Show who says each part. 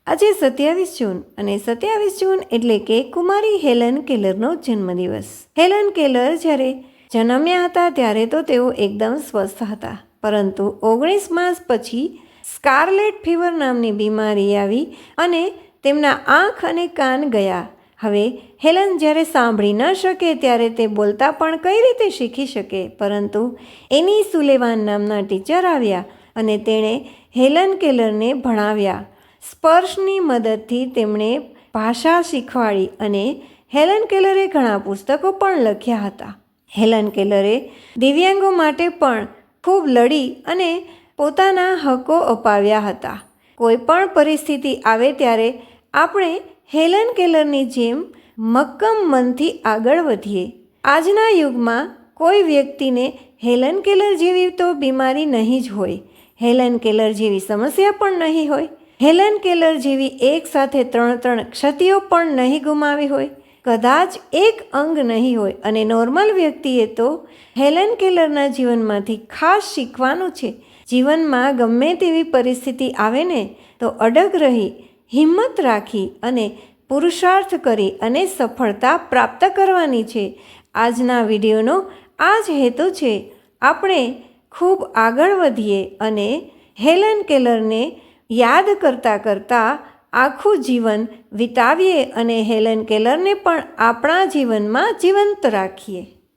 Speaker 1: આજે 27 જૂન અને 27 જૂન એટલે કે કુમારી હેલન કેલરનો જન્મદિવસ. હેલન કેલર જ્યારે જન્મ્યા હતા ત્યારે તો તેઓ એકદમ સ્વસ્થ હતા, પરંતુ 19 માસ પછી સ્કારલેટ ફીવર નામની બીમારી આવી અને તેમના આંખ અને કાન ગયા. હવે હેલન જ્યારે સાંભળી ન શકે ત્યારે તે બોલતા પણ કઈ રીતે શીખી શકે, પરંતુ એની સુલેવાન નામના ટીચર આવ્યા અને તેણે હેલન કેલરને ભણાવ્યા. સ્પર્શની મદદથી તેમણે ભાષા શીખવાડી અને હેલન કેલરે ઘણા પુસ્તકો પણ લખ્યા હતા. હેલન કેલરે દિવ્યાંગો માટે પણ ખૂબ લડી અને પોતાના હકો અપાવ્યા હતા. કોઈ પણ પરિસ્થિતિ આવે ત્યારે આપણે હેલન કેલરની જેમ મક્કમ મનથી આગળ વધીએ. આજના યુગમાં કોઈ વ્યક્તિને હેલન કેલર જેવી તો બીમારી નહીં જ હોય, હેલન કેલર જેવી સમસ્યા પણ નહીં હોય, હેલન કેલર જેવી એક સાથે 3 ક્ષતિઓ પણ નહીં ગુમાવી હોય, કદાચ એક અંગ નહીં હોય. અને નોર્મલ વ્યક્તિએ તો હેલન કેલરના જીવનમાંથી ખાસ શીખવાનું છે. જીવનમાં ગમે તેવી પરિસ્થિતિ આવે ને તો અડગ રહી, હિંમત રાખી અને પુરુષાર્થ કરી અને સફળતા પ્રાપ્ત કરવાની છે. આજના વિડીયોનો આ જ હેતુ છે. આપણે ખૂબ આગળ વધીએ અને હેલન કેલરને યાદ કરતાં કરતાં આખું જીવન વિતાવીએ અને હેલન કેલરને પણ આપણા જીવનમાં જીવંત રાખીએ.